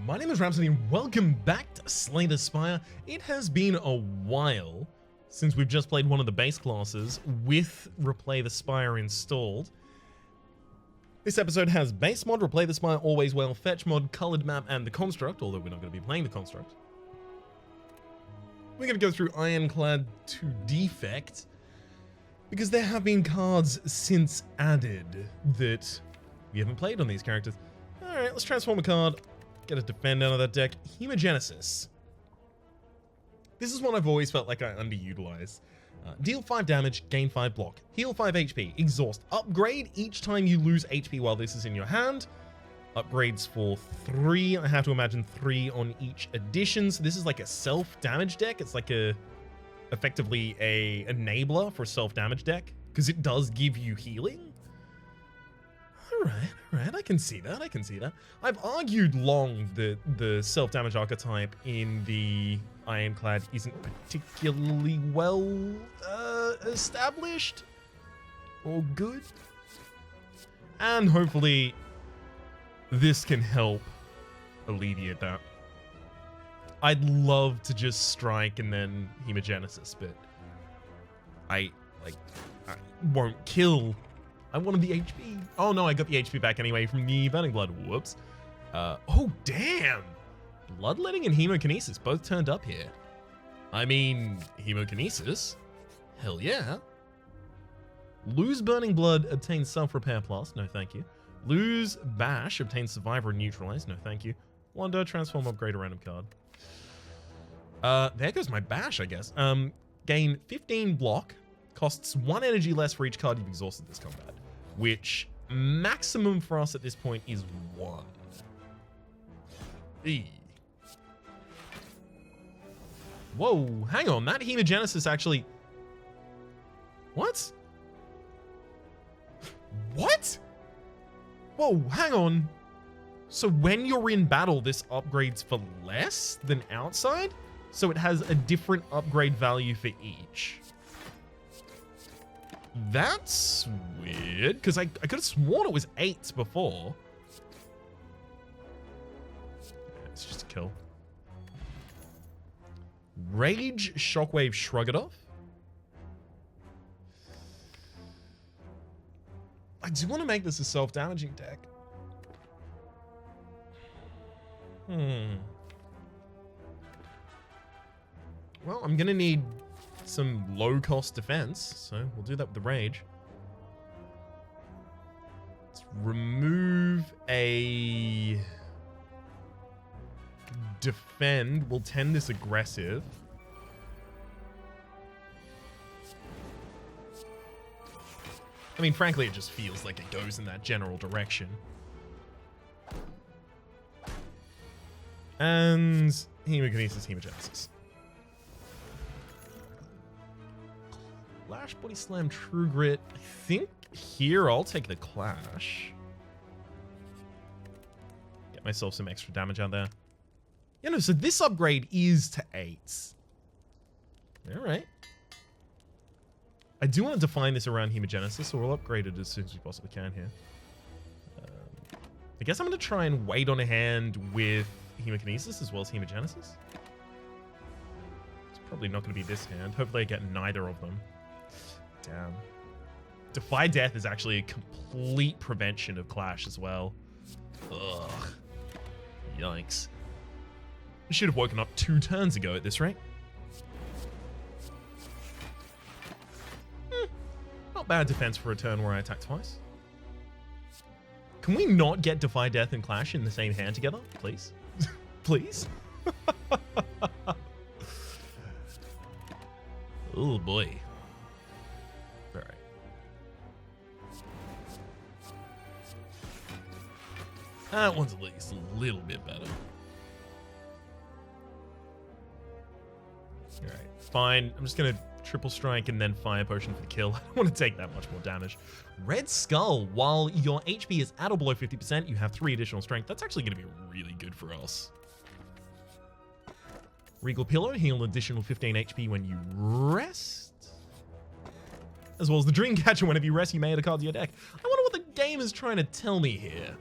My name is Rhapsody and welcome back to Slay the Spire. It has been a while since we've just played one of the base classes with Replay the Spire installed. This episode has base mod, Replay the Spire, always well, fetch mod, colored map, and the construct, although we're not going to be playing the construct. We're going to go through Ironclad to Defect, because there have been cards since added that we haven't played on these characters. Alright, let's transform a card. Get a defend out of that deck. Hemogenesis. This is one I've always felt like I underutilize. Deal 5 damage, gain 5 block. Heal 5 HP, exhaust. Upgrade each time you lose HP while this is in your hand. Upgrades for 3. I have to imagine 3 on each edition. So this is like a self-damage deck. It's like effectively a enabler for a self-damage deck. Because it does give you healing. Alright, I can see that, I've argued long that the self-damage archetype in the Ironclad isn't particularly well established or good. And hopefully this can help alleviate that. I'd love to just strike and then Hemogenesis, but I won't kill. I wanted the HP. Oh no, I got the HP back anyway from the Burning Blood. Whoops. Oh damn! Bloodletting and Hemogenesis both turned up here. I mean, Hemogenesis? Hell yeah. Lose Burning Blood, obtain Self-Repair Plus. No thank you. Lose Bash, obtain Survivor and Neutralize. No thank you. Wonder, transform, upgrade a random card. There goes my Bash, I guess. Gain 15 block. Costs 1 energy less for each card you've exhausted this combat, which maximum for us at this point is 1. Whoa, hang on, that Hemogenesis actually... What? What? Whoa, hang on. So when you're in battle, this upgrades for less than outside? So it has a different upgrade value for each. That's weird, because I could have sworn it was 8 before. It's just a kill. Rage, Shockwave, Shrug it off. I do want to make this a self-damaging deck. Well, I'm going to need some low-cost defense, so we'll do that with the Rage. Let's remove a defend. We'll tend this aggressive. I mean, frankly, it just feels like it goes in that general direction. And Hemogenesis, Hemogenesis. Clash, Body Slam, True Grit. I think here I'll take the Clash. Get myself some extra damage out there. You know, so this upgrade is to 8. Alright. I do want to define this around Hemogenesis, so we'll upgrade it as soon as we possibly can here. I guess I'm going to try and wait on a hand with Hemogenesis as well as Hemogenesis. It's probably not going to be this hand. Hopefully I get neither of them. Damn. Defy Death is actually a complete prevention of Clash as well. Ugh. Yikes. I should have woken up 2 turns ago at this rate. Not bad defense for a turn where I attack twice. Can we not get Defy Death and Clash in the same hand together, please? Please? Oh boy. Alright. That one's at least a little bit better. Alright, fine. I'm just gonna triple strike and then fire potion for the kill. I don't want to take that much more damage. Red Skull. While your HP is at or below 50%, you have 3 additional strength. That's actually going to be really good for us. Regal Pillow. Heal an additional 15 HP when you rest. As well as the Dreamcatcher. Whenever you rest, you may add a card to your deck. I wonder what the game is trying to tell me here.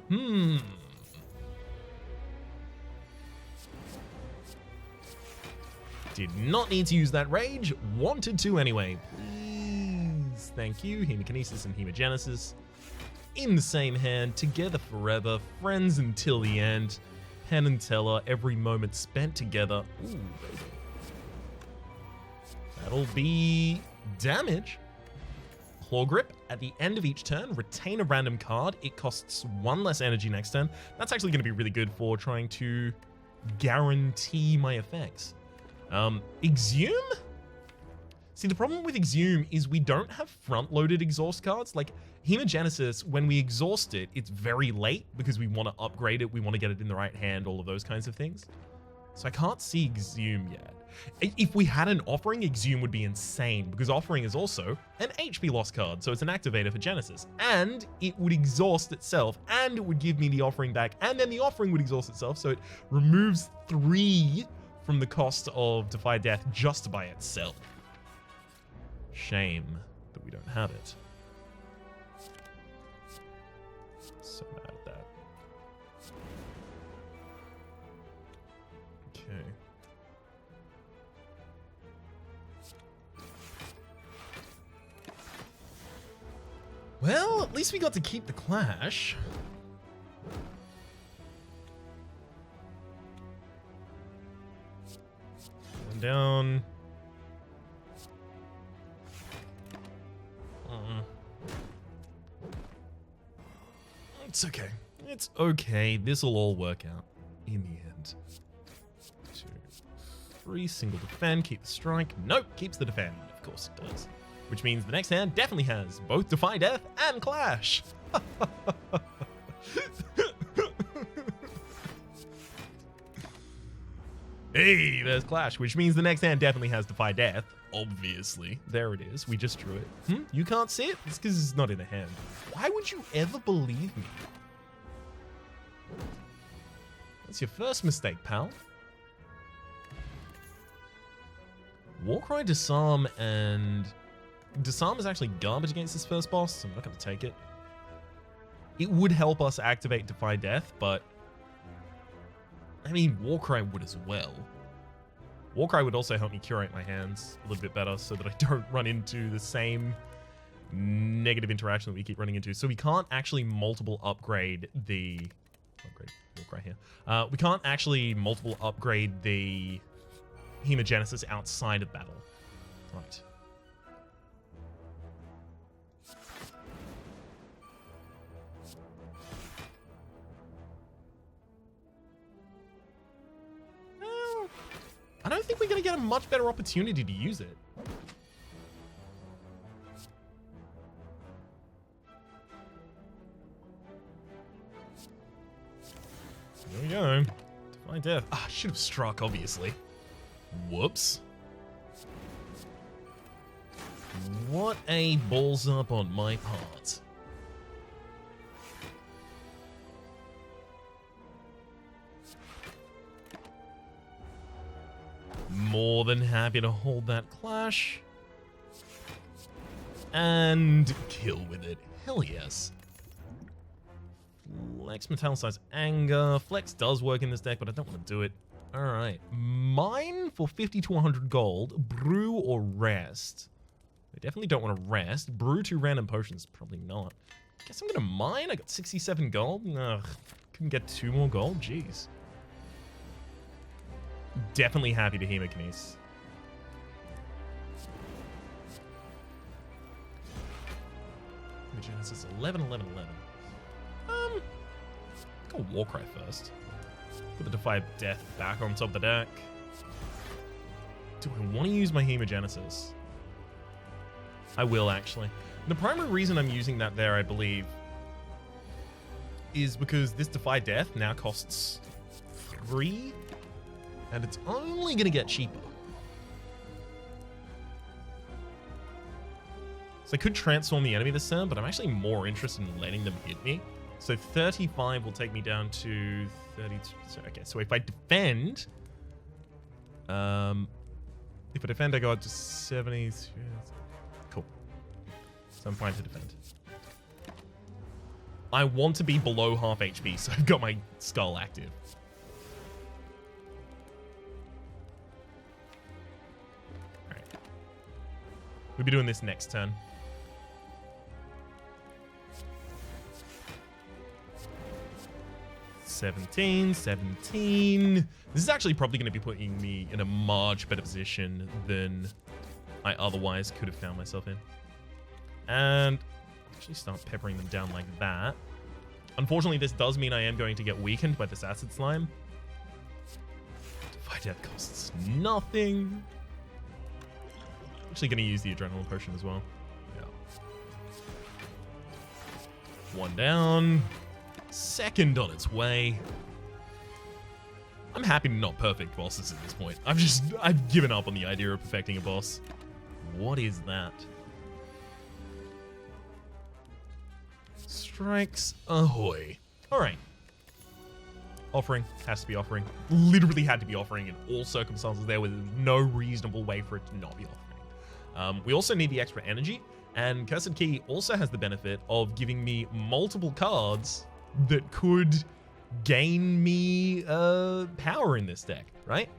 Did not need to use that rage. Wanted to anyway. Please. Thank you. Hemogenesis and Hemogenesis. In the same hand. Together forever. Friends until the end. Penn and Teller. Every moment spent together. Ooh, baby. That'll be damage. Claw Grip. At the end of each turn, retain a random card. It costs 1 less energy next turn. That's actually going to be really good for trying to guarantee my effects. Exhume? See, the problem with Exhume is we don't have front-loaded exhaust cards. Like, Hemogenesis, when we exhaust it, it's very late because we want to upgrade it, we want to get it in the right hand, all of those kinds of things. So I can't see Exhume yet. If we had an Offering, Exhume would be insane, because Offering is also an HP loss card, so it's an activator for Genesis. And it would exhaust itself, and it would give me the Offering back, and then the Offering would exhaust itself, so it removes 3 from the cost of Defy Death just by itself. Shame that we don't have it. So mad at that. Okay. Well, at least we got to keep the Clash. One down. It's okay. It's okay. This'll all work out in the end. 2, 3, single defend, keep the strike. Nope, keeps the defend. Of course it does. Which means the next hand definitely has both Defy Death and Clash. Hey, there's Clash, which means the next hand definitely has Defy Death. Obviously. There it is. We just drew it. You can't see it? It's because it's not in the hand. Why would you ever believe me? That's your first mistake, pal. Warcry, Disarm, and... Disarm is actually garbage against this first boss, so I'm not going to take it. It would help us activate Defy Death, but... I mean, Warcry would as well. Warcry would also help me curate my hands a little bit better so that I don't run into the same negative interaction that we keep running into. So we can't actually multiple upgrade the... Upgrade Warcry here. We can't actually multiple upgrade the Hemogenesis outside of battle. Right. I don't think we're going to get a much better opportunity to use it. There we go. Defy Death. Ah, I should have struck, obviously. Whoops. What a balls up on my part. More than happy to hold that Clash. And kill with it. Hell yes. Flex, Metallicize, Anger. Flex does work in this deck, but I don't want to do it. Alright. Mine for 50 to 100 gold. Brew or Rest? I definitely don't want to Rest. Brew 2 random potions. Probably not. Guess I'm going to mine. I got 67 gold. Ugh. Couldn't get 2 more gold. Jeez. Definitely happy to Hemogenesis. Hemogenesis 11, 11, 11. Go Warcry first. Put the Defy Death back on top of the deck. Do I want to use my Hemogenesis? I will, actually. The primary reason I'm using that there, I believe, is because this Defy Death now costs 3, and it's only going to get cheaper. So I could transform the enemy this turn, but I'm actually more interested in letting them hit me. So 35 will take me down to 32. So, okay, so if I defend... if I defend, I go up to 70. Cool. So I'm fine to defend. I want to be below half HP, so I've got my skull active. We'll be doing this next turn. $17, 17. This is actually probably going to be putting me in a much better position than I otherwise could have found myself in. And actually start peppering them down like that. Unfortunately, this does mean I am going to get weakened by this acid slime. Defy death costs nothing. Actually going to use the adrenaline potion as well. Yeah. One down. Second on its way. I'm happy to not perfect bosses at this point. I've given up on the idea of perfecting a boss. What is that? Strikes ahoy. Alright. Offering. Has to be offering. Literally had to be offering in all circumstances. There was no reasonable way for it to not be offering. We also need the extra energy. And Cursed Key also has the benefit of giving me multiple cards that could gain me power in this deck, right?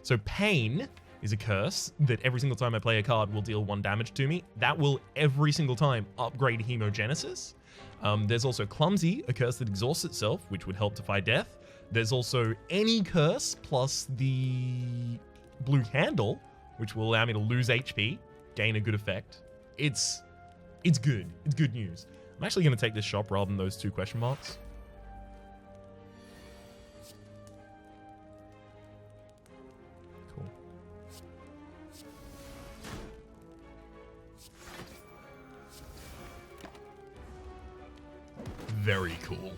So Pain is a curse that every single time I play a card will deal 1 damage to me. That will every single time upgrade Hemogenesis. There's also Clumsy, a curse that exhausts itself, which would help defy death. There's also Any Curse plus the Blue Handle, which will allow me to lose HP, gain a good effect. It's good. It's good news. I'm actually going to take this shop rather than those 2 question marks. Cool. Very cool.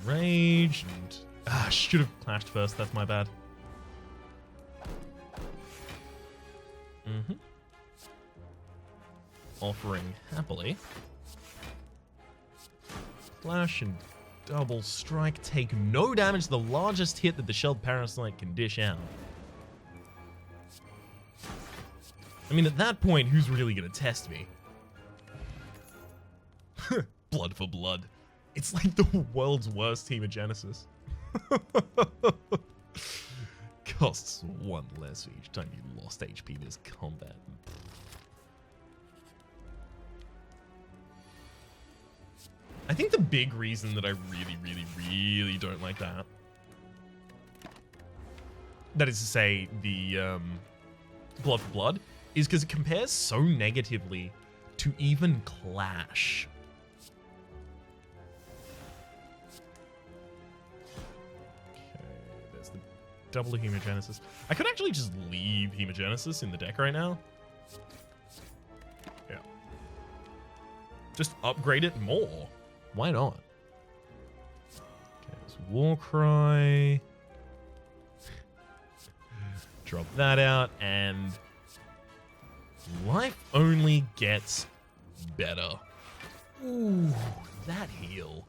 Rage and... should have clashed first. That's my bad. Offering happily. Flash and double strike. Take no damage. The largest hit that the shelled parasite can dish out. I mean, at that point, who's really going to test me? Blood for blood. It's like the world's worst Hemogenesis. Costs 1 less for each time you lost HP this combat. I think the big reason that I really don't like that is to say the Blood for Blood, is because it compares so negatively to even Clash. Okay, there's the double Hemogenesis. I could actually just leave Hemogenesis in the deck right now. Yeah. Just upgrade it more. Why not? Okay, there's Warcry. Drop that out, and life only gets better. Ooh, that heal.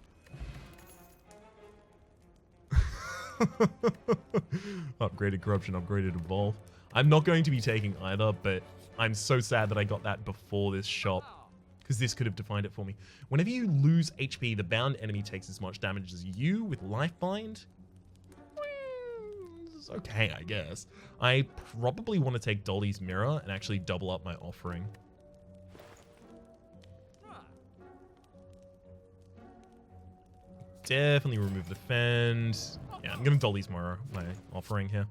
Upgraded Corruption, upgraded Evolve. I'm not going to be taking either, but I'm so sad that I got that before this shop, because this could have defined it for me. Whenever you lose HP, the bound enemy takes as much damage as you with Life Bind. It's okay, I guess. I probably want to take Dolly's Mirror and actually double up my offering. Definitely remove the Fend. Yeah, I'm going to Dolly's Mirror, my offering here.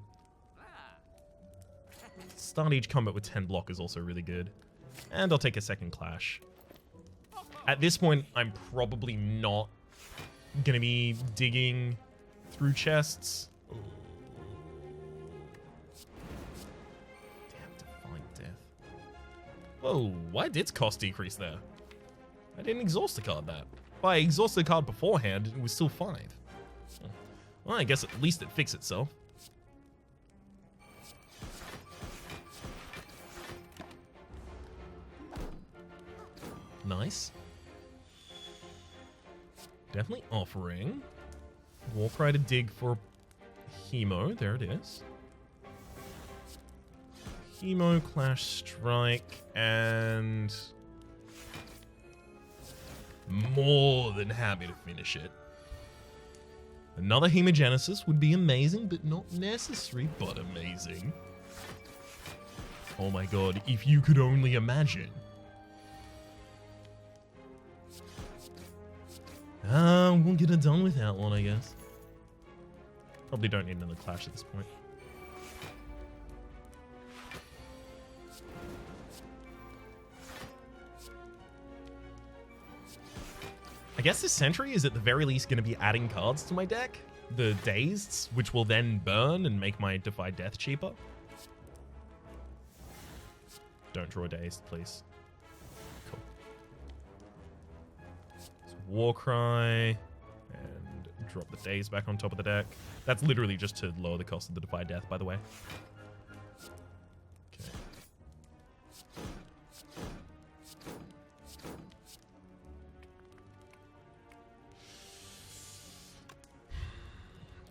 Start each combat with 10 block is also really good. And I'll take a second Clash. At this point, I'm probably not going to be digging through chests. Damn, Define Death. Whoa, why did its cost decrease there? I didn't exhaust the card that. If I exhausted the card beforehand, it was still 5. Well, I guess at least it fixed itself. Nice. Definitely offering. Warcry to dig for Hemo. There it is. Hemo, Clash, Strike, and... more than happy to finish it. Another Hemogenesis would be amazing, but not necessary, but amazing. Oh my god, if you could only imagine. We'll get it done without one, I guess. Probably don't need another clash at this point. I guess this Sentry is at the very least going to be adding cards to my deck. The Dazed, which will then burn and make my Defy Death cheaper. Don't draw Dazed, please. Cool. So Warcry. And drop the Dazed back on top of the deck. That's literally just to lower the cost of the Defy Death, by the way. Okay.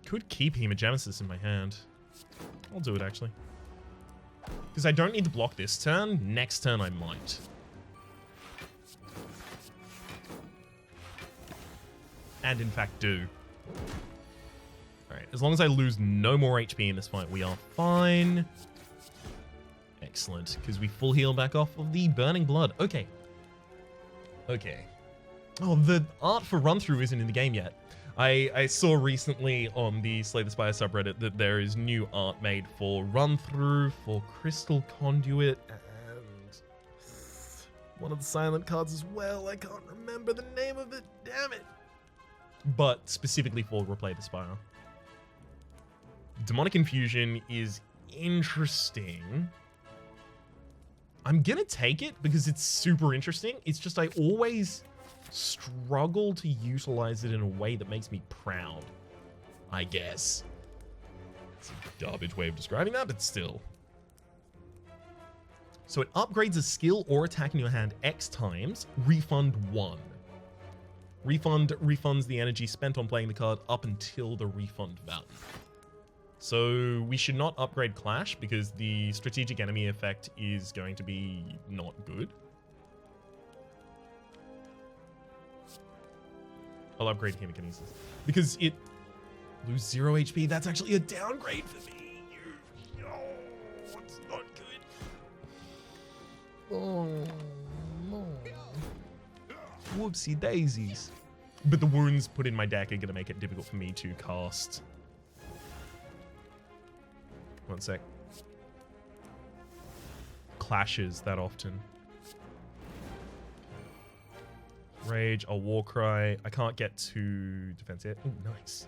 Could keep Hemogenesis in my hand. I'll do it, actually. Because I don't need to block this turn. Next turn, I might. And, in fact, do. Alright, as long as I lose no more HP in this fight, we are fine. Excellent, because we full heal back off of the Burning Blood. Okay. Okay. Oh, the art for run-through isn't in the game yet. I saw recently on the Slay the Spire subreddit that there is new art made for run-through, for Crystal Conduit, and one of the silent cards as well. I can't remember the name of it, damn it. But specifically for Replay the Spire. Demonic Infusion is interesting. I'm gonna take it because it's super interesting. It's just I always struggle to utilize it in a way that makes me proud, I guess. It's a garbage way of describing that, but still. So it upgrades a skill or attack in your hand X times, refund 1. Refund refunds the energy spent on playing the card up until the refund value. So we should not upgrade Clash because the strategic enemy effect is going to be not good. I'll upgrade Hemogenesis because it lose 0 HP. That's actually a downgrade for me. Oh, it's not good. Oh, no. Whoopsie daisies. But the wounds put in my deck are going to make it difficult for me to cast. One sec. Clashes that often. Rage, I'll Warcry. I can't get to defense yet. Oh, nice.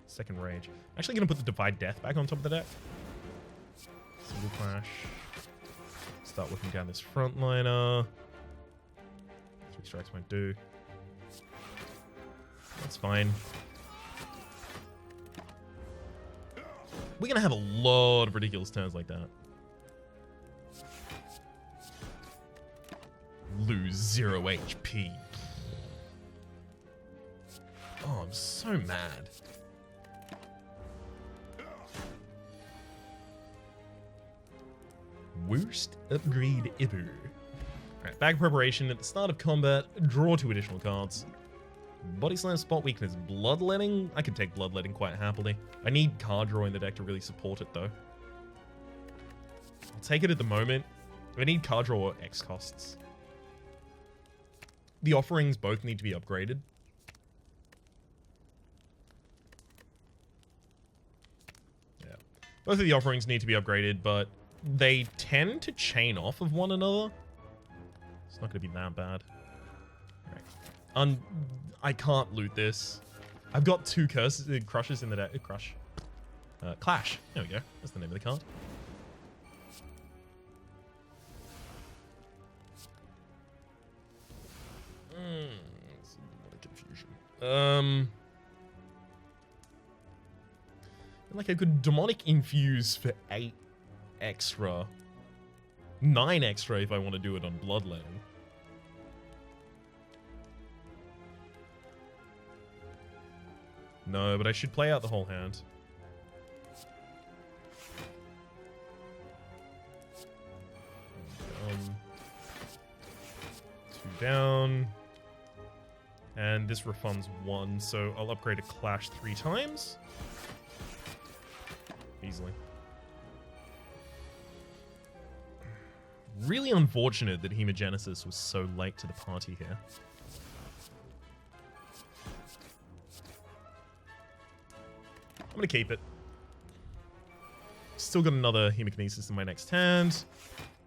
Second Rage. Actually going to put the Divide Death back on top of the deck. Single Clash. Start looking down this frontliner. 3 strikes won't do. That's fine. We're going to have a lot of ridiculous turns like that. Lose 0 HP. Oh, I'm so mad. Worst upgrade ever. Alright, bag preparation at the start of combat. Draw 2 additional cards. Body Slam, Spot Weakness, Bloodletting. I can take Bloodletting quite happily. I need card draw in the deck to really support it, though. I'll take it at the moment. I need card draw or X costs. The offerings both need to be upgraded. Yeah. Both of the offerings need to be upgraded, but they tend to chain off of one another. It's not going to be that bad. Right. I can't loot this. I've got 2 crushes in the deck. Clash. There we go. That's the name of the card. Confusion. Like I could Demonic Infuse for 8 extra. 9 extra if I want to do it on Bloodletting. No, but I should play out the whole hand. Two down. And this refunds 1, so I'll upgrade a Clash 3 times. Easily. Really unfortunate that Hemogenesis was so late to the party here. I'm going to keep it. Still got another Hemogenesis in my next hand.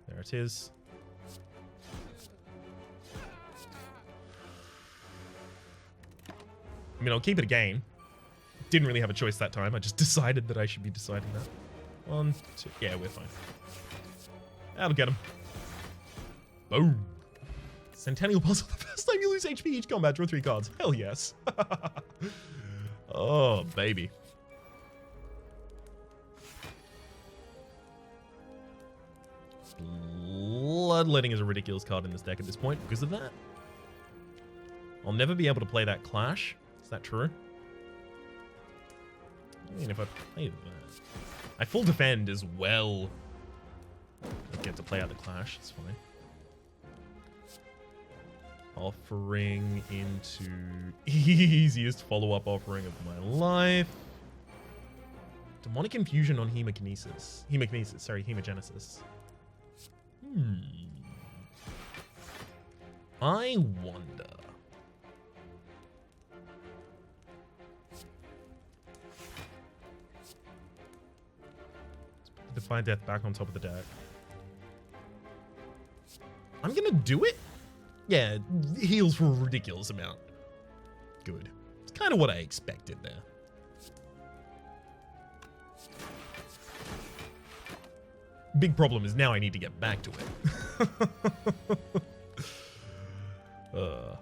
There it is. I mean, I'll keep it again. Didn't really have a choice that time. I just decided that I should be deciding that. 1, 2. Yeah, we're fine. That'll get him. Boom. Centennial Puzzle. The first time you lose HP each combat, draw 3 cards. Hell yes. Oh, baby. Bloodletting is a ridiculous card in this deck at this point because of that. I'll never be able to play that Clash. Is that true? I mean, if I play that... I full defend as well. I get to play out the Clash. It's fine. Offering into easiest follow-up offering of my life. Demonic Infusion on Hemogenesis. Hemogenesis. I wonder. Let's put the Defy Death back on top of the deck. I'm gonna do it. Yeah, heals for a ridiculous amount. Good. It's kind of what I expected there. Big problem is now I need to get back to it. Come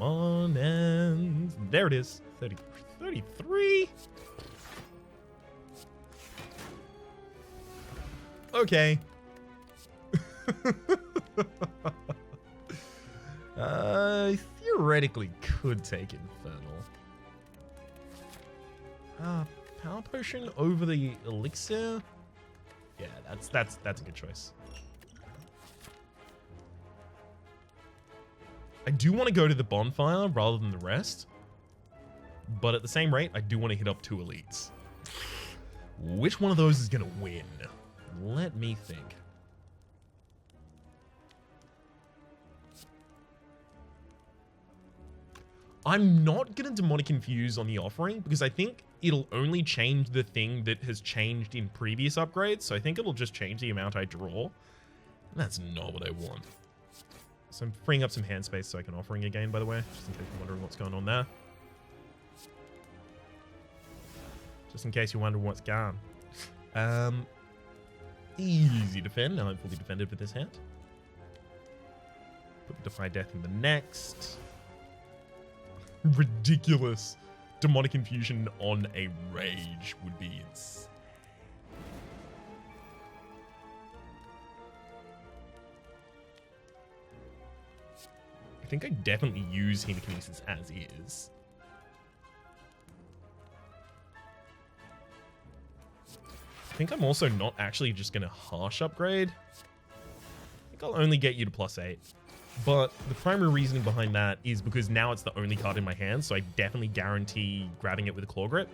on, and there it is. 33. Okay. Theoretically could take Infernal. Power Potion over the Elixir? Yeah, that's a good choice. I do want to go to the Bonfire rather than the rest. But at the same rate, I do want to hit up 2 elites. Which one of those is going to win? Let me think. I'm not going to Demonic Infuse on the offering because I think it'll only change the thing that has changed in previous upgrades. So I think it'll just change the amount I draw. That's not what I want. So I'm freeing up some hand space so I can offering again, by the way, just in case you're wondering what's going on there. Just in case you're wondering what's gone. Easy defend. Now I'm fully defended with this hand. Put Defy Death in the next. Ridiculous. Demonic Infusion on a Rage would be insane. I think I definitely use Hemogenesis as is. I think I'm also not actually just going to harsh upgrade. I think I'll only get you to +8. But the primary reasoning behind that is because now it's the only card in my hand, so I definitely guarantee grabbing it with a Claw Grip.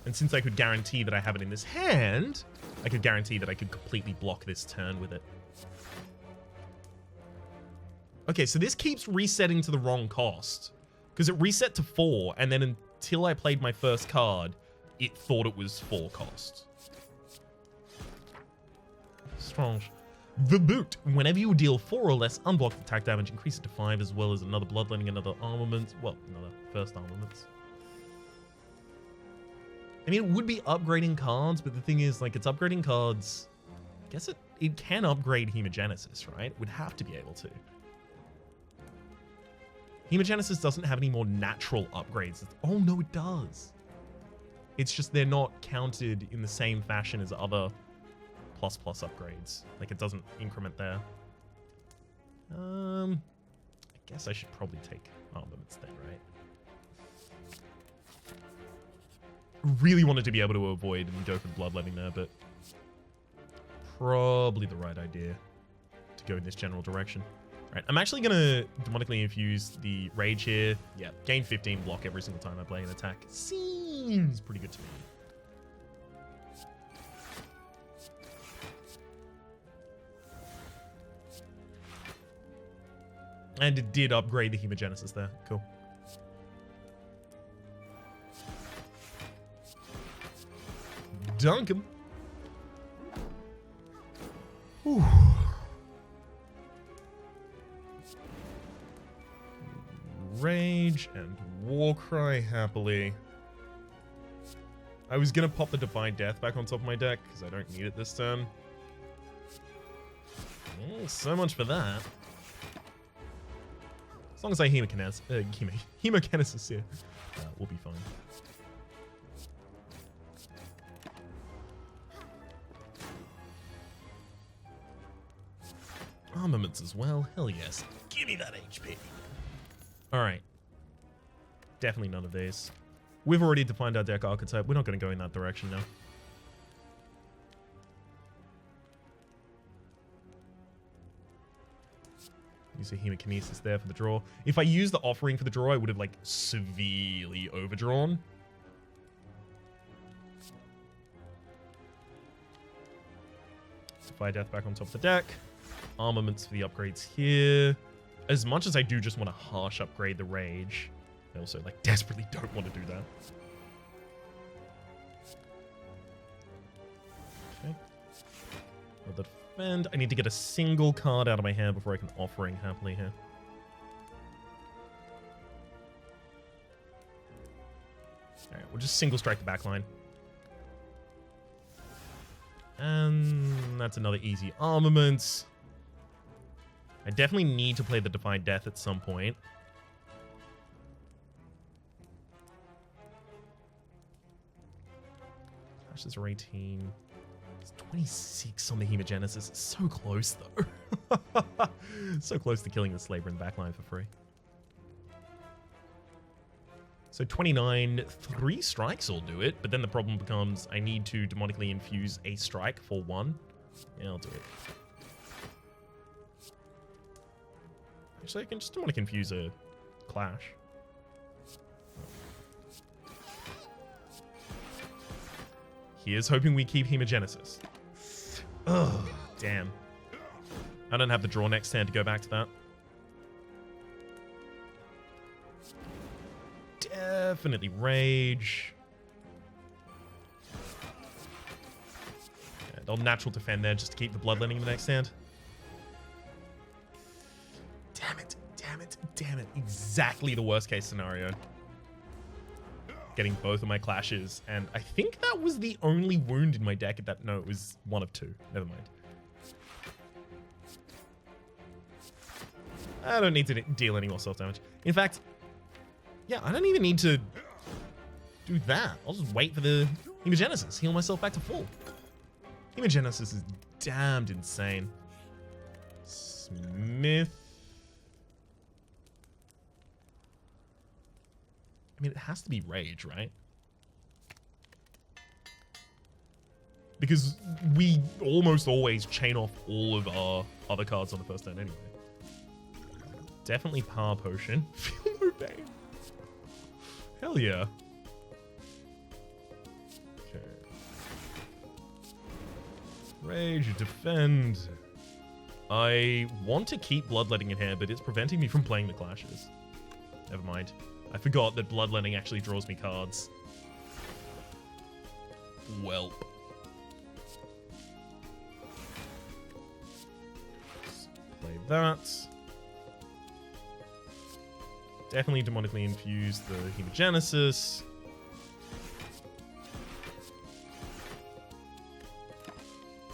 And since I could guarantee that I have it in this hand, I could guarantee that I could completely block this turn with it. Okay, so this keeps resetting to the wrong cost. Because it reset to 4, and then until I played my first card, it thought it was 4 cost. Strange. The Boot. Whenever you deal 4 or less unblocked attack damage, increase it to 5, as well as another Bloodletting, another Armament. Well, another first Armaments. I mean, it would be upgrading cards, but the thing is, like, it's upgrading cards. I guess it can upgrade Hemogenesis, right? It would have to be able to. Hemogenesis doesn't have any more natural upgrades. Oh, no, it does. It's just they're not counted in the same fashion as other ++ upgrades. Like, it doesn't increment there. I guess I should probably take Armaments then, right? Really wanted to be able to avoid and go for the Bloodletting there, but probably the right idea to go in this general direction. Right, I'm actually going to demonically infuse the rage here. Yeah, gain 15 block every single time I play an attack. Seems pretty good to me. And it did upgrade the Hemogenesis there. Cool. Dunk him. Whew. Rage and Warcry happily. I was gonna pop the Divine Death back on top of my deck because I don't need it this turn. Well, so much for that. As long as I Hemogenesis here, we'll be fine. Armaments as well. Hell yes. Give me that HP. Alright. Definitely none of these. We've already defined our deck archetype. We're not going to go in that direction now. Use a Hemogenesis there for the draw. If I used the offering for the draw, I would have, like, severely overdrawn. Fire Death back on top of the deck. Armaments for the upgrades here. As much as I do just want to harsh upgrade the Rage, I also, like, desperately don't want to do that. Okay. Well, defend. I need to get a single card out of my hand before I can offering happily here. Alright, we'll just single strike the back line. And that's another easy armament. I definitely need to play the Divine Death at some point. Clashes are 18. It's 26 on the Hemogenesis. It's so close, though. So close to killing the Slaver in the backline for free. So 29, 3 strikes will do it, but then the problem becomes I need to demonically infuse a strike for 1. Yeah, I'll do it. Actually, I can just demonic infuse a clash. Here's hoping we keep Hemogenesis. Ugh, damn. I don't have the draw next turn to go back to that. Definitely Rage. And I'll natural defend there just to keep the bloodletting in the next hand. Damn it, damn it, damn it. Exactly the worst case scenario. Getting both of my clashes, and I think that was the only wound in my deck at that. No, it was 1 of 2. Never mind. I don't need to deal any more self-damage. In fact, yeah, I don't even need to do that. I'll just wait for the Hemogenesis, heal myself back to full. Hemogenesis is damned insane. Smith. I mean, it has to be Rage, right? Because we almost always chain off all of our other cards on the first turn anyway. Definitely Power Potion. Feel no pain. Hell yeah. Okay. Rage, defend. I want to keep Bloodletting in here, but it's preventing me from playing the clashes. Never mind. I forgot that Bloodletting actually draws me cards. Welp. Let's play that. Definitely demonically infuse the Hemogenesis.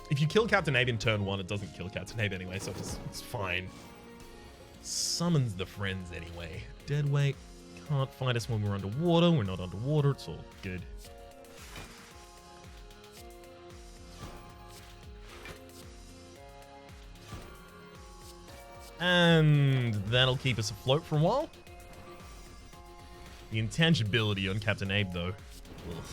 If you kill Captain Abe in turn 1, it doesn't kill Captain Abe anyway, so it's fine. Summons the friends anyway. Deadweight. Can't find us when we're underwater. We're not underwater. It's all good. And that'll keep us afloat for a while. The intangibility on Captain Abe, though. Ugh.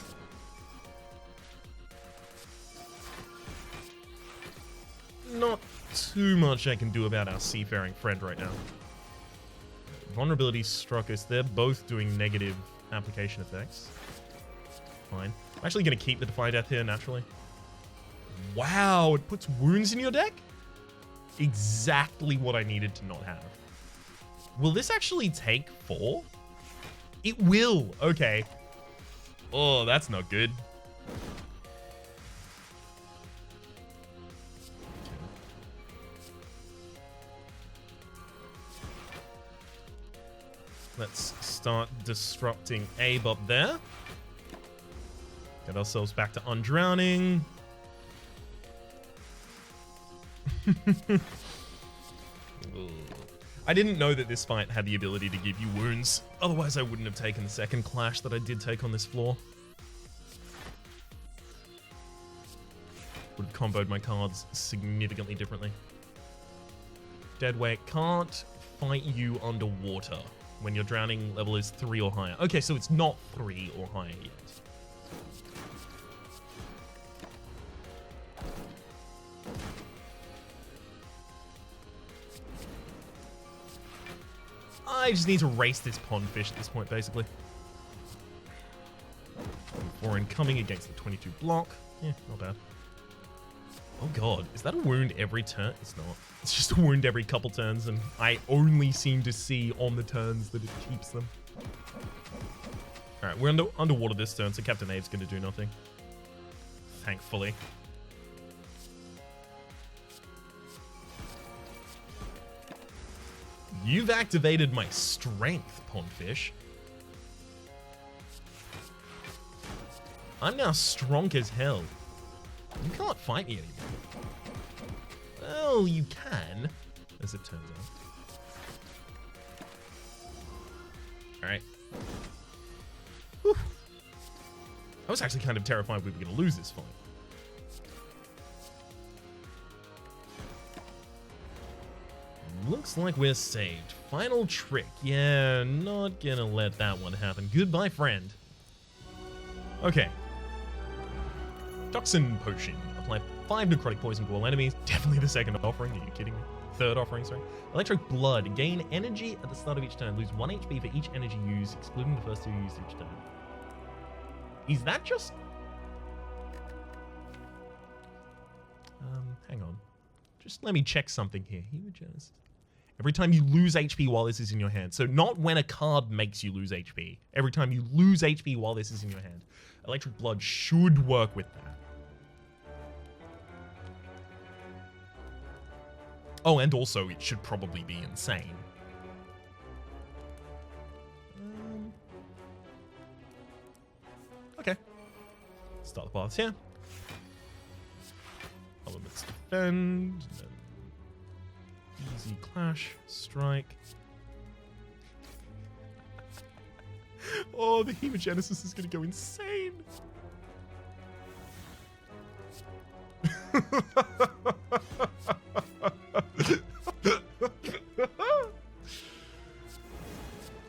Not too much I can do about our seafaring friend right now. Vulnerability struck us. They're both doing negative application effects. Fine. I'm actually going to keep the Defy Death here, naturally. Wow, it puts wounds in your deck? Exactly what I needed to not have. Will this actually take 4? It will. Okay. Oh, that's not good. Let's start disrupting Abe up there. Get ourselves back to undrowning. I didn't know that this fight had the ability to give you wounds. Otherwise, I wouldn't have taken the second clash that I did take on this floor. Would have comboed my cards significantly differently. Deadweight can't fight you underwater when your drowning level is 3 or higher. Okay, so it's not 3 or higher yet. I just need to race this pond fish at this point, basically. 4 incoming against the 22 block. Yeah, not bad. Oh god, is that a wound every turn? It's not. It's just a wound every couple turns, and I only seem to see on the turns that it keeps them. Alright, we're underwater this turn, so Captain Abe's going to do nothing. Thankfully. You've activated my strength, Pondfish. I'm now strong as hell. You can't fight me anymore. Well, you can, as it turns out. Alright. I was actually kind of terrified we were going to lose this fight. Looks like we're saved. Final trick. Yeah, not gonna let that one happen. Goodbye, friend. Okay. Toxin Potion. Apply 5 necrotic poison to all enemies. Definitely the second offering. Are you kidding me? Third offering, sorry. Electric Blood. Gain energy at the start of each turn. Lose 1 HP for each energy used, excluding the first 2 used each turn. Is that just... hang on. Just let me check something here. Hemogenesis. Every time you lose HP while this is in your hand. So not when a card makes you lose HP. Every time you lose HP while this is in your hand. Electric Blood should work with that. Oh, and also it should probably be insane. Okay. Start the paths here. Elements defend. Easy clash, strike. Oh, the Hemogenesis is going to go insane.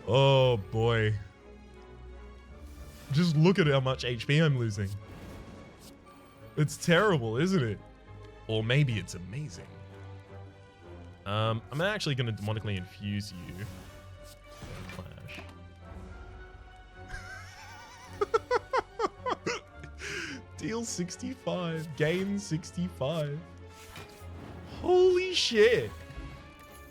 Oh boy. Just look at how much HP I'm losing. It's terrible, isn't it? Or maybe it's amazing. I'm actually going to demonically infuse you. Flash. Deal 65. Gain 65. Holy shit.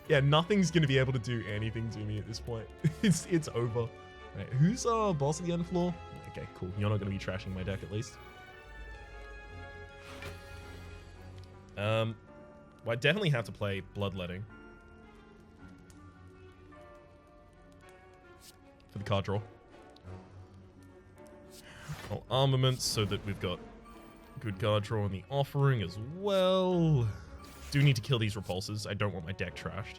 Yeah, nothing's going to be able to do anything to me at this point. It's over. Right, who's our boss of the end floor? Okay, cool. You're not going to be trashing my deck at least. Well, I definitely have to play Bloodletting for the card draw. Oh, armaments, so that we've got good card draw on the offering as well. Do need to kill these repulsors. I don't want my deck trashed.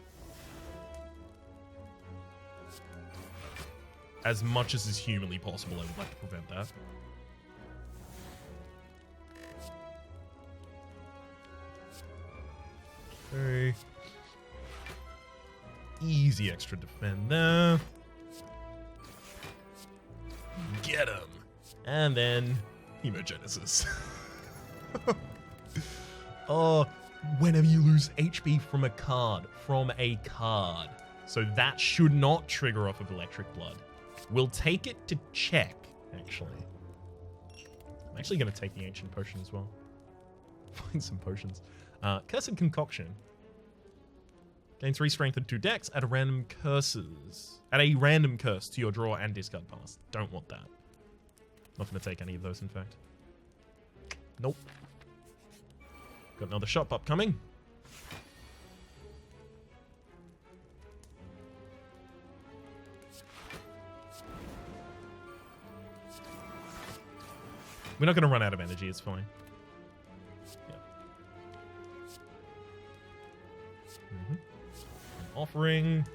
As much as is humanly possible, I would like to prevent that. Okay. Easy extra defend there. Get him. And then Hemogenesis. Oh, whenever you lose HP from a card. So that should not trigger off of Electric Blood. We'll take it to check, actually. I'm actually going to take the Ancient Potion as well. Find some potions. Cursed Concoction. Gain 3 strength and 2 dex at a random curse to your draw and discard pass. Don't want that. Not going to take any of those, in fact. Nope. Got another shot pop coming. We're not going to run out of energy, it's fine. Yeah. An offering.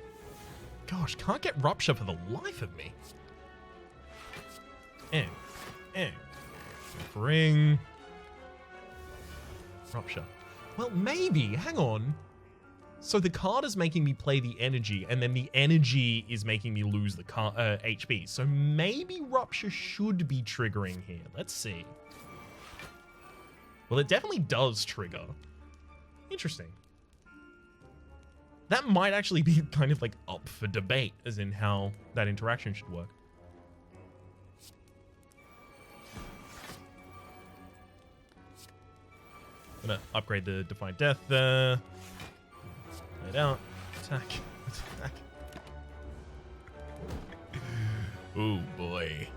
Gosh, can't get Rupture for the life of me. Offering. Rupture. Well, maybe. Hang on. So the card is making me play the energy, and then the energy is making me lose the HP. So maybe Rupture should be triggering here. Let's see. Well, it definitely does trigger. Interesting. That might actually be kind of like up for debate, as in how that interaction should work. Gonna upgrade the Defiant Death there. Lay it out. Attack. Attack. Oh boy.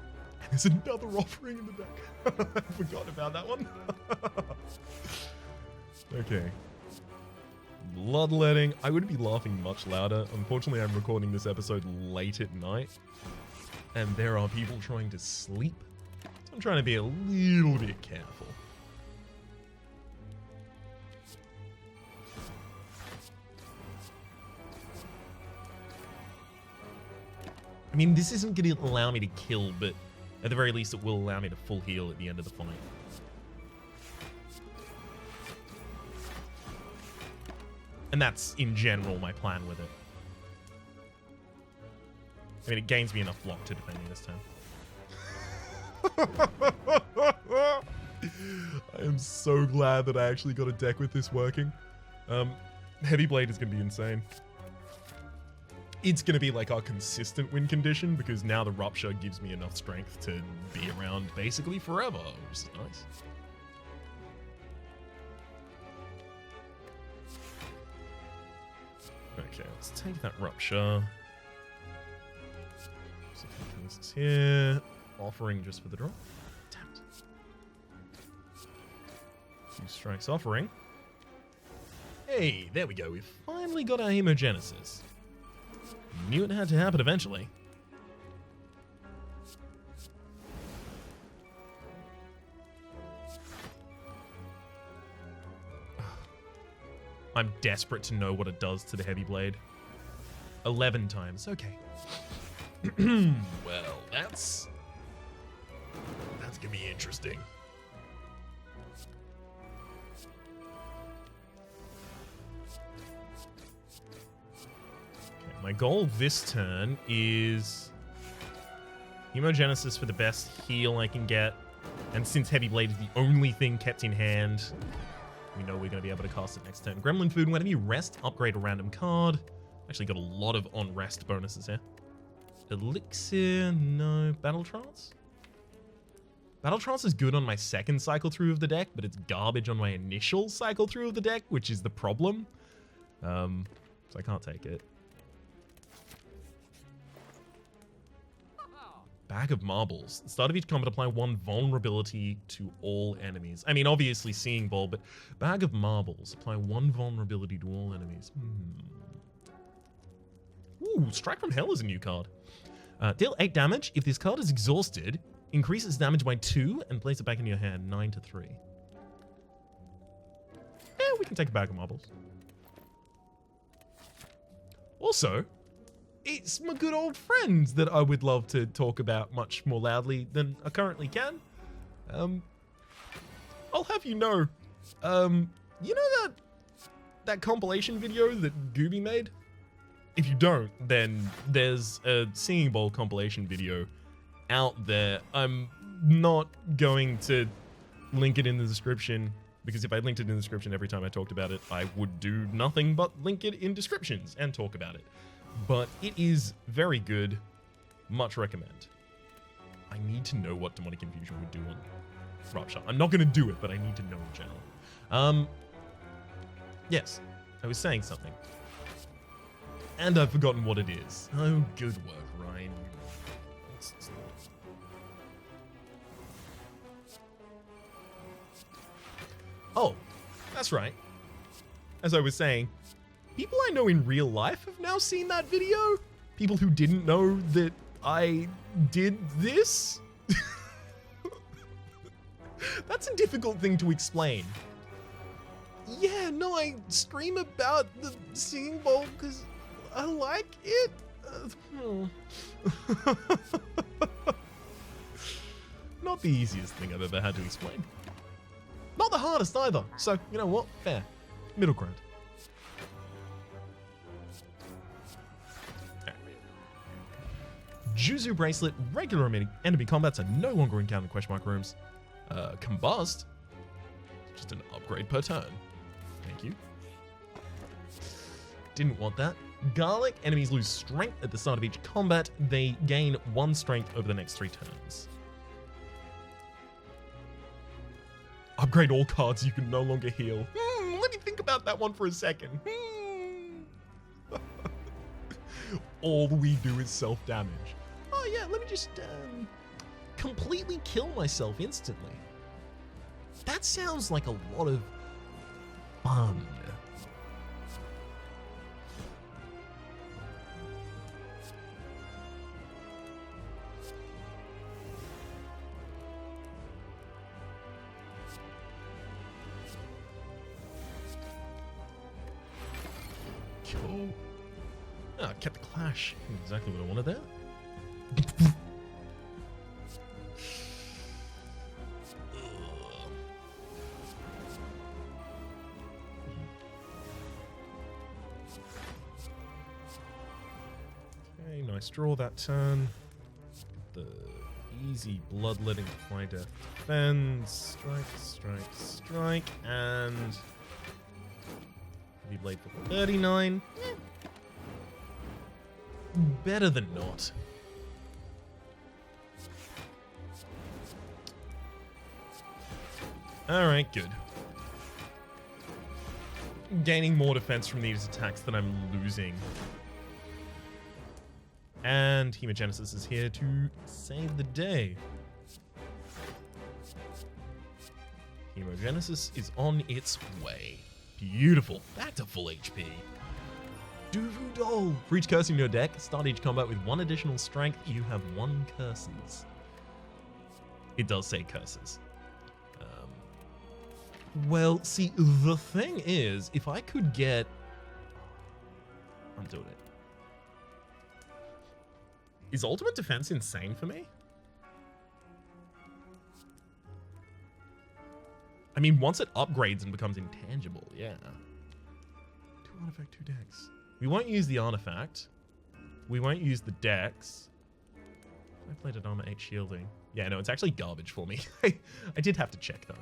There's another offering in the deck. I forgot about that one. Okay. Bloodletting. I would be laughing much louder. Unfortunately, I'm recording this episode late at night. And there are people trying to sleep. So I'm trying to be a little bit careful. I mean, this isn't going to allow me to kill, but at the very least, it will allow me to full heal at the end of the fight. And that's, in general, my plan with it. I mean, it gains me enough block to defend me this turn. I am so glad that I actually got a deck with this working. Heavy Blade is going to be insane. It's going to be like our consistent win condition, because now the Rupture gives me enough strength to be around basically forever, which is nice. Okay, let's take that Rupture. This here. Offering just for the draw. Damn it. 2 strikes offering. Hey, there we go. We've finally got our Hemogenesis. Knew it had to happen eventually. I'm desperate to know what it does to the Heavy Blade. 11 times. Okay. Well, that's gonna be interesting. My goal this turn is Hemogenesis for the best heal I can get. And since Heavy Blade is the only thing kept in hand, we know we're going to be able to cast it next turn. Gremlin Food, whenever you rest, upgrade a random card. Actually got a lot of on-rest bonuses here. Elixir, no. Battle Trance? Battle Trance is good on my second cycle through of the deck, but it's garbage on my initial cycle through of the deck, which is the problem. So I can't take it. Bag of Marbles. At the start of each combat, apply 1 vulnerability to all enemies. I mean, obviously Seeing Ball, but Bag of Marbles. Apply 1 vulnerability to all enemies. Ooh, Strike from Hell is a new card. Deal 8 damage. If this card is exhausted, increase its damage by 2 and place it back in your hand, 9 to 3. Yeah, we can take a Bag of Marbles. Also, it's my good old friends that I would love to talk about much more loudly than I currently can. I'll have you know, you know that compilation video that Gooby made? If you don't, then there's a Singing Bowl compilation video out there. I'm not going to link it in the description because if I linked it in the description every time I talked about it, I would do nothing but link it in descriptions and talk about it. But it is very good. Much recommend. I need to know what Demonic Infusion would do on Rupture. I'm not going to do it, but I need to know in general. Yes, I was saying something. And I've forgotten what it is. Oh, good work, Ryan. Oh, that's right. As I was saying, people I know in real life have now seen that video. People who didn't know that I did this. That's a difficult thing to explain. Yeah, no, I stream about the singing bowl because I like it. Not the easiest thing I've ever had to explain. Not the hardest either. So, you know what? Fair. Middle ground. Juzu Bracelet, regular enemy combats are no longer encountered in ? Rooms. Combust, just an upgrade per turn. Thank you. Didn't want that. Garlic, enemies lose strength at the start of each combat. They gain 1 strength over the next 3 turns. Upgrade all cards you can no longer heal. Let me think about that one for a second. All we do is self-damage. Oh yeah, let me just completely kill myself instantly. That sounds like a lot of fun. Cool. Ah, kept the clash. Exactly what I wanted there. Okay, nice draw that turn. The easy bloodletting fly death defense. Strike, strike, strike, and heavy blade for 39. Better than not. Alright, good. Gaining more defense from these attacks than I'm losing. And Hemogenesis is here to save the day. Hemogenesis is on its way. Beautiful. Back to full HP. Duvu Doll. For each curse in your deck, start each combat with 1 additional strength. You have 1 curses. It does say curses. Well, see, the thing is, if I could get... I'm doing it. Is ultimate defense insane for me? I mean, once it upgrades and becomes intangible, yeah. 2 artifact, 2 decks. We won't use the artifact. We won't use the decks. 5-plated armor, 8 shielding. Yeah, no, it's actually garbage for me. I did have to check, though.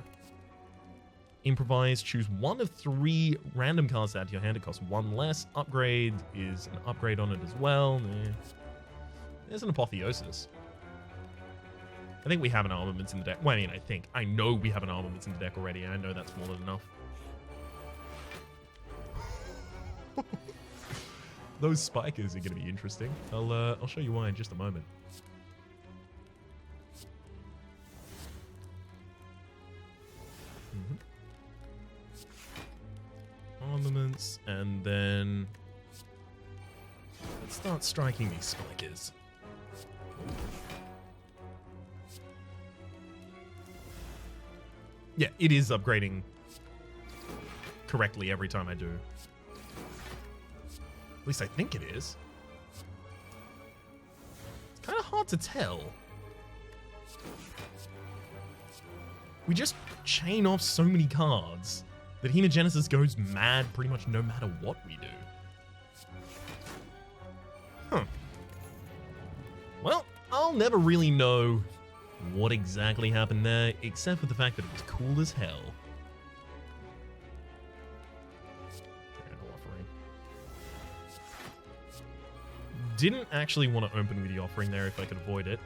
Improvise, choose 1 of 3 random cards to add to your hand. It costs 1 less. Upgrade is an upgrade on it as well. There's an Apotheosis. I think we have an Armaments in the deck. Well, I mean, I know we have an Armaments in the deck already. I know that's more than enough. Those spikers are going to be interesting. I'll show you why in just a moment. Armaments, and then let's start striking these spikers. Yeah, it is upgrading correctly every time I do. At least I think it is. It's kind of hard to tell. We just chain off so many cards that Hemogenesis goes mad pretty much no matter what we do. Huh. Well, I'll never really know what exactly happened there, except for the fact that it was cool as hell. Didn't actually want to open with the offering there if I could avoid it.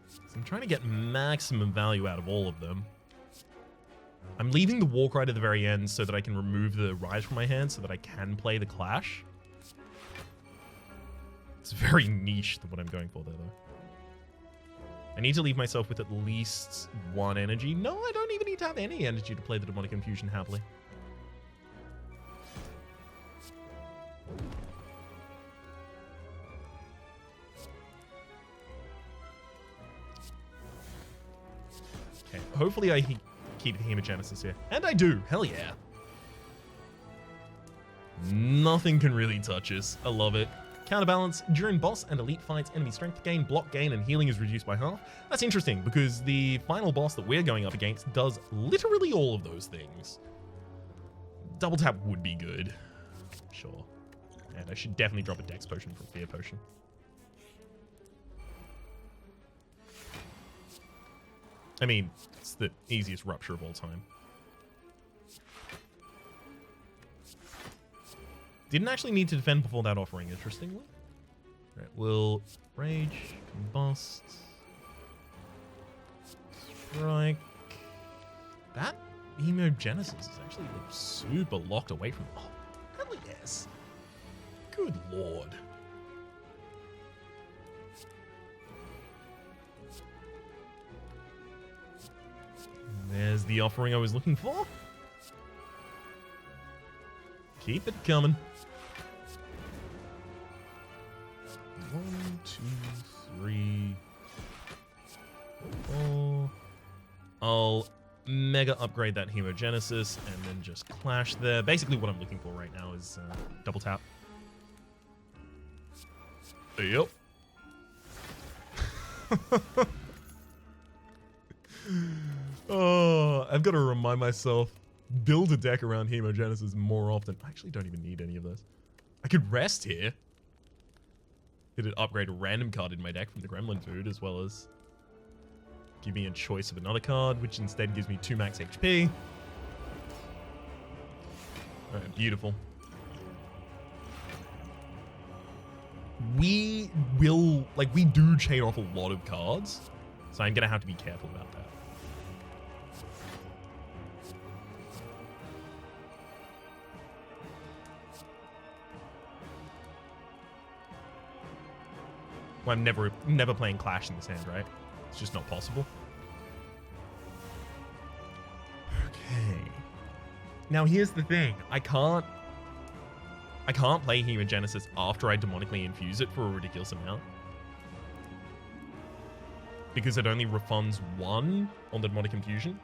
So I'm trying to get maximum value out of all of them. I'm leaving the Warcry to the very end so that I can remove the Rise from my hand so that I can play the Clash. It's very niche what I'm going for there, though. I need to leave myself with at least one energy. No, I don't even need to have any energy to play the Demonic Infusion happily. Okay, hopefully I keep Hemogenesis here. And I do! Hell yeah! Nothing can really touch us. I love it. Counterbalance, during boss and elite fights, enemy strength gain, block gain, and healing is reduced by half. That's interesting, because the final boss that we're going up against does literally all of those things. Double tap would be good. Sure. And I should definitely drop a Dex potion from Fear Potion. I mean, it's the easiest rupture of all time. Didn't actually need to defend before that offering, interestingly. Alright, we'll Rage, Combust, Strike. That Hemogenesis is actually like super locked away from... Oh, hell yes. Good lord. There's the offering I was looking for. Keep it coming. 1, 2, 3, 4. I'll mega upgrade that Hemogenesis and then just Clash there. Basically what I'm looking for right now is double tap. Yep. Oh, I've got to remind myself, build a deck around Hemogenesis more often. I actually don't even need any of this. I could rest here. Did it upgrade a random card in my deck from the Gremlin food, as well as give me a choice of another card, which instead gives me 2 max HP. Alright, beautiful. We will, like, we do chain off a lot of cards, so I'm going to have to be careful about that. Well, I'm never playing Clash in this hand, right? It's just not possible. Okay. Now here's the thing. I can't play Hemogenesis after I demonically infuse it for a ridiculous amount. Because it only refunds 1 on the demonic infusion.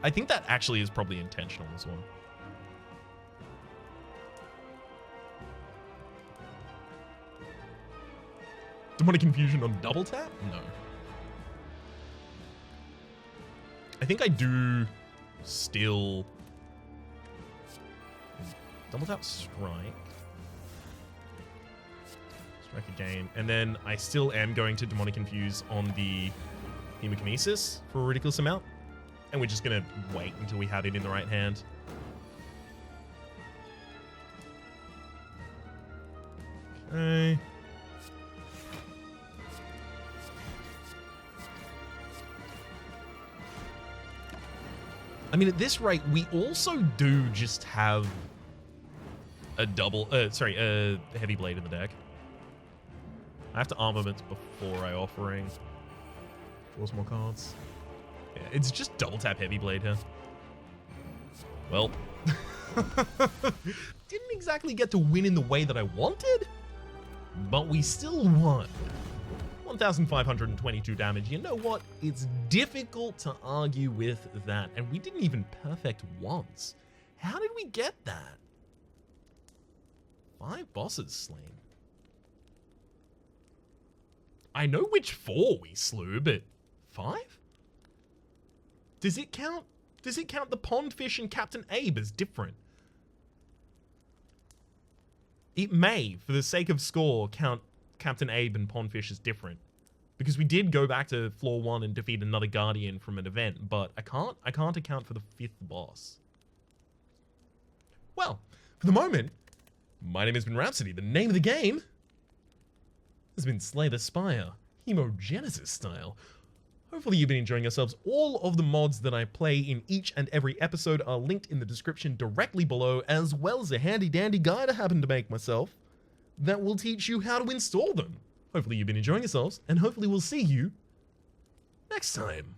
I think that actually is probably intentional as well. Demonic Infusion on double tap? No. I think I do still double tap Strike. Strike again. And then I still am going to Demonic Infuse on the Hemogenesis for a ridiculous amount. And we're just going to wait until we have it in the right hand. Okay. I mean, at this rate, we also do just have a a heavy blade in the deck. I have to armament before I offering. Draw some more cards. Yeah, it's just double tap heavy blade here. Well, didn't exactly get to win in the way that I wanted, but we still won. 1,522 damage. You know what? It's difficult to argue with that. And we didn't even perfect once. How did we get that? 5 bosses slain. I know which 4 we slew, but 5? Does it count? Does it count the Pondfish and Captain Abe as different? It may, for the sake of score, count Captain Abe and Pondfish is different, because we did go back to floor 1 and defeat another Guardian from an event, but I can't account for the 5th boss. Well, for the moment, my name has been Rhapsody. The name of the game has been Slay the Spire, Hemogenesis style. Hopefully you've been enjoying yourselves. All of the mods that I play in each and every episode are linked in the description directly below, as well as a handy dandy guide I happen to make myself that will teach you how to install them. Hopefully you've been enjoying yourselves, and hopefully we'll see you next time.